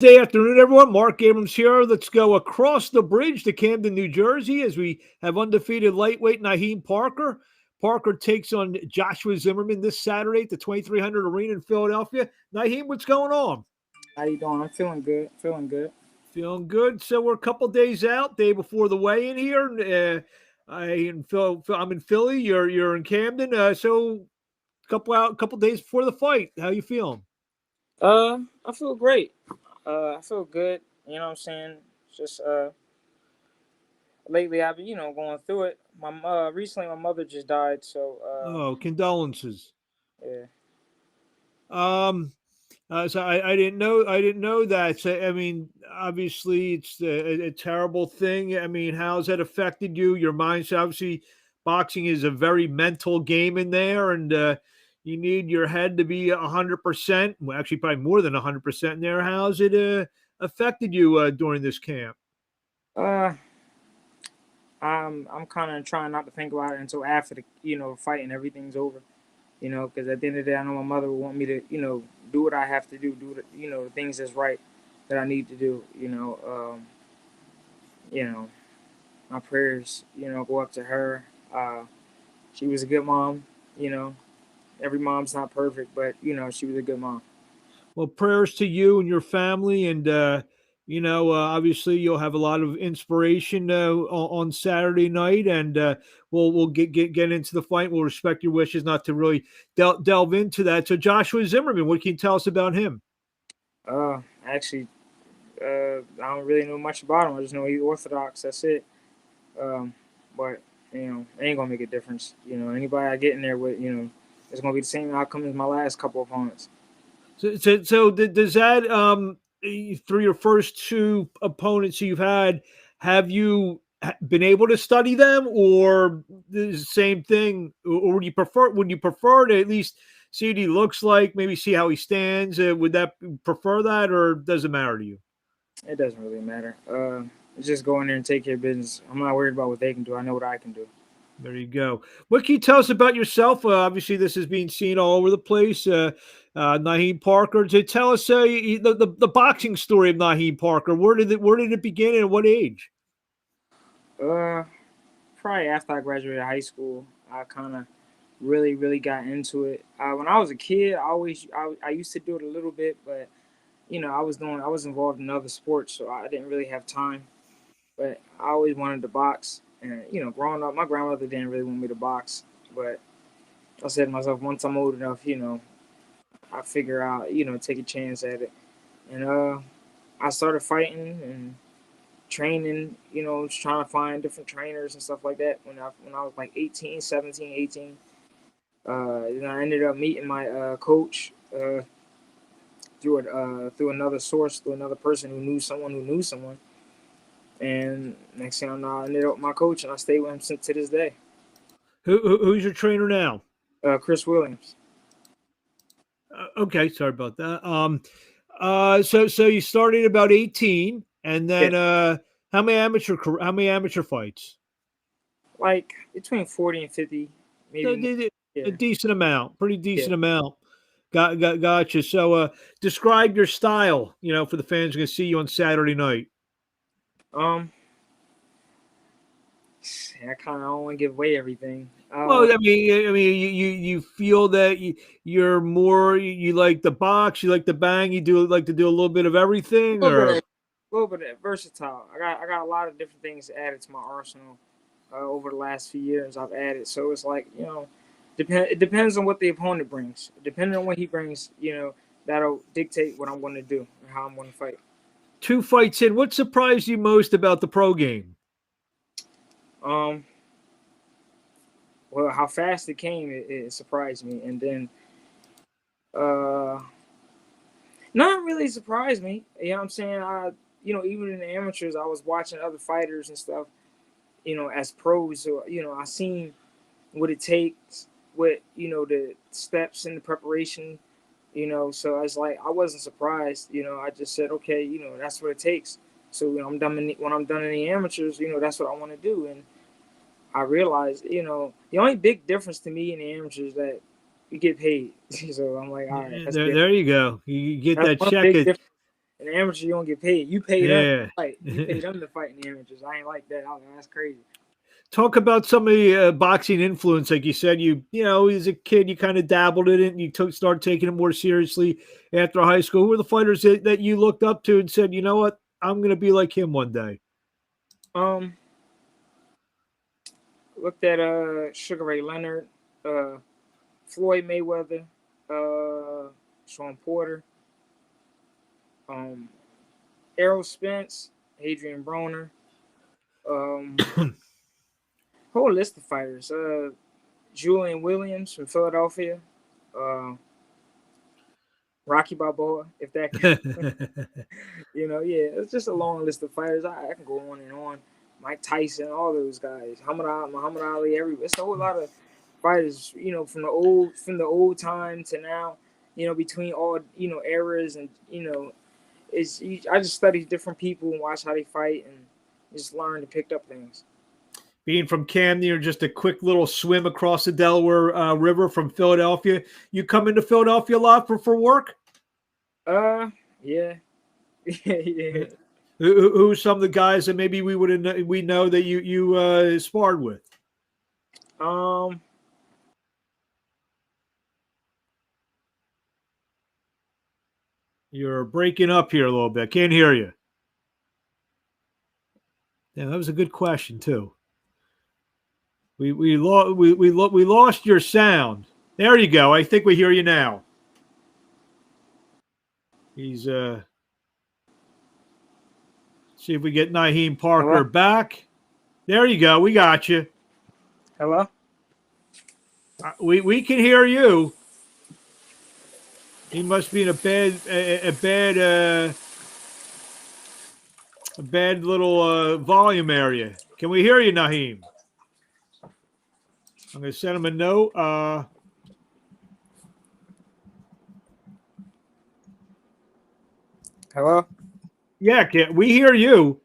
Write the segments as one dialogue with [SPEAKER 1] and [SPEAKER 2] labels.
[SPEAKER 1] Day afternoon, everyone. Mark Abrams here. Let's go across the bridge to Camden, New Jersey, as we have undefeated lightweight Naheem Parker. Parker takes on Joshua Zimmerman this Saturday at the 2300 Arena in Philadelphia. Naheem, what's going on?
[SPEAKER 2] How you doing? I'm feeling good. Feeling good.
[SPEAKER 1] Feeling good. So we're a couple days out, day before the weigh-in here. I'm in Philly. You're in Camden. So couple days before the fight. How you feeling?
[SPEAKER 2] I feel great. I feel good. You know what I'm saying? Just lately I've been going through it. My recently my mother just died, so
[SPEAKER 1] Oh, condolences.
[SPEAKER 2] yeah.
[SPEAKER 1] Um, so I didn't know that. So, I mean, obviously, it's a terrible thing. I mean, how's that affected you? Your mindset. Obviously, boxing is a very mental game in there, and you need your head to be 100%. Well, actually, probably more than 100% in there. How's it affected you during this camp?
[SPEAKER 2] Uh, I'm kind of trying not to think about it until after the fight and everything's over. Because at the end of the day, I know my mother would want me to do what I have to do the the things that's right that I need to do. You know my prayers go up to her. She was a good mom. You know, every mom's not perfect, but she was a good mom.
[SPEAKER 1] Well, prayers to you and your family, and obviously you'll have a lot of inspiration on Saturday night, and we'll get into the fight. We'll respect your wishes not to really delve into that. So, Joshua Zimmerman, what can you tell us about him?
[SPEAKER 2] Actually, I don't really know much about him. I just know he's Orthodox. That's it. Um, but it ain't gonna make a difference. Anybody I get in there with, it's gonna be the same outcome as my last couple opponents.
[SPEAKER 1] Does that through your first two opponents you've had, have you been able to study them, or the same thing, or would you prefer to at least see what he looks like, maybe see how he stands? Would that prefer that, or does it matter to you?
[SPEAKER 2] It doesn't really matter. Just go in there and take care of business. I'm not worried about what they can do. I know what I can do.
[SPEAKER 1] There you go. What can you tell us about yourself? Obviously, this is being seen all over the place. Naheem Parker. To tell us the boxing story of Naheem Parker. Where did it begin and at what age?
[SPEAKER 2] Uh, Probably after I graduated high school, I kind of really got into it. When I was a kid, I used to do it a little bit, but I was involved in other sports, so I didn't really have time. But I always wanted to box, and growing up, my grandmother didn't really want me to box, but I said to myself, once I'm old enough, I figure out, take a chance at it, and I started fighting and training, just trying to find different trainers and stuff like that. When I was like 18, 17, 18, then I ended up meeting my coach through another source, through another person who knew someone. And next thing I know, I ended up with my coach, and I stayed with him since to this day.
[SPEAKER 1] Who's your trainer now?
[SPEAKER 2] Chris Williams.
[SPEAKER 1] Okay, sorry about that. So you started about 18, and
[SPEAKER 2] Yeah,
[SPEAKER 1] then how many amateur fights?
[SPEAKER 2] like between 40 and 50,
[SPEAKER 1] So
[SPEAKER 2] maybe more.
[SPEAKER 1] a
[SPEAKER 2] Yeah,
[SPEAKER 1] decent amount, pretty
[SPEAKER 2] yeah.
[SPEAKER 1] decent amount. Gotcha. So describe your style. For the fans who are going to see you on Saturday night.
[SPEAKER 2] Um, I kind of don't want to give away everything.
[SPEAKER 1] Well, I mean, you feel that you like the box, you like the bang, you do like to do a little bit of everything,
[SPEAKER 2] A little bit,
[SPEAKER 1] or
[SPEAKER 2] of, a little bit of versatile. I got a lot of different things added to my arsenal over the last few years. I've added, so it's like It depends on what the opponent brings. Depending on what he brings, that'll dictate what I'm going to do and how I'm going to fight.
[SPEAKER 1] two fights in. What surprised you most about the pro game?
[SPEAKER 2] Um, well, how fast it came, it surprised me, and then uh, not really surprised me. You know what I'm saying? Even in the amateurs, I was watching other fighters and stuff. As pros, so I seen what it takes, what the steps and the preparation. So I was like, I wasn't surprised. I just said, okay, that's what it takes. So when I'm done in the amateurs, that's what I want to do. And I realized, the only big difference to me in the amateurs is that you get paid. So I'm like, all right, that's
[SPEAKER 1] There,
[SPEAKER 2] good.
[SPEAKER 1] there you go. You get
[SPEAKER 2] That's
[SPEAKER 1] that
[SPEAKER 2] one
[SPEAKER 1] check.
[SPEAKER 2] big difference. In the amateur, you don't get paid. You pay them to
[SPEAKER 1] Yeah.
[SPEAKER 2] fight. You pay them to fight in the amateurs. I ain't like that. That's crazy.
[SPEAKER 1] Talk about some of the boxing influence, like you said. You know, as a kid, you kind of dabbled in it, and you started taking it more seriously after high school. Who were the fighters that you looked up to and said, you know what, I'm going to be like him one day?
[SPEAKER 2] Um, Looked at Sugar Ray Leonard, uh, Floyd Mayweather, Sean Porter, um, Errol Spence, Adrian Broner, whole list of fighters. Julian Williams from Philadelphia, uh, Rocky Balboa, if that yeah, it's just a long list of fighters. I can go on and on. Mike Tyson, all those guys, Muhammad Ali, it's a whole lot of fighters. From the old time to now. Between all eras, and I just study different people and watch how they fight and just learn and pick up things.
[SPEAKER 1] Being from Camden, or just a quick little swim across the Delaware River from Philadelphia. You come into Philadelphia a lot for work?
[SPEAKER 2] Yeah, yeah.
[SPEAKER 1] Who's some of the guys that maybe we know that you sparred with?
[SPEAKER 2] Um,
[SPEAKER 1] You're breaking up here a little bit. Can't hear you. Yeah, that was a good question too. We lost your sound. There you go. I think we hear you now. He's see if we get Naheem Parker
[SPEAKER 2] Hello.
[SPEAKER 1] back. There you go. We got you.
[SPEAKER 2] Hello.
[SPEAKER 1] We can hear you. He must be in a bad little volume area. Can we hear you, Naheem? I'm going to send him a note.
[SPEAKER 2] Hello.
[SPEAKER 1] Yeah, we hear you.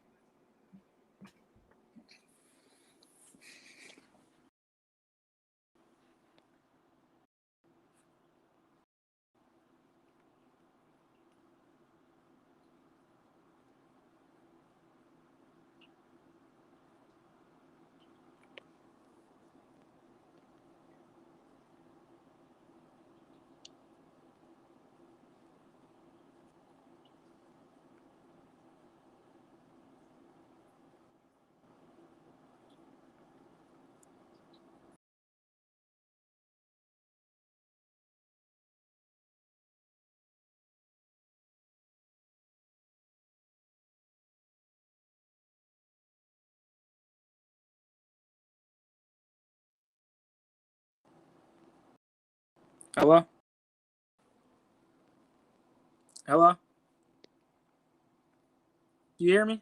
[SPEAKER 2] Hello. Hello. You hear me?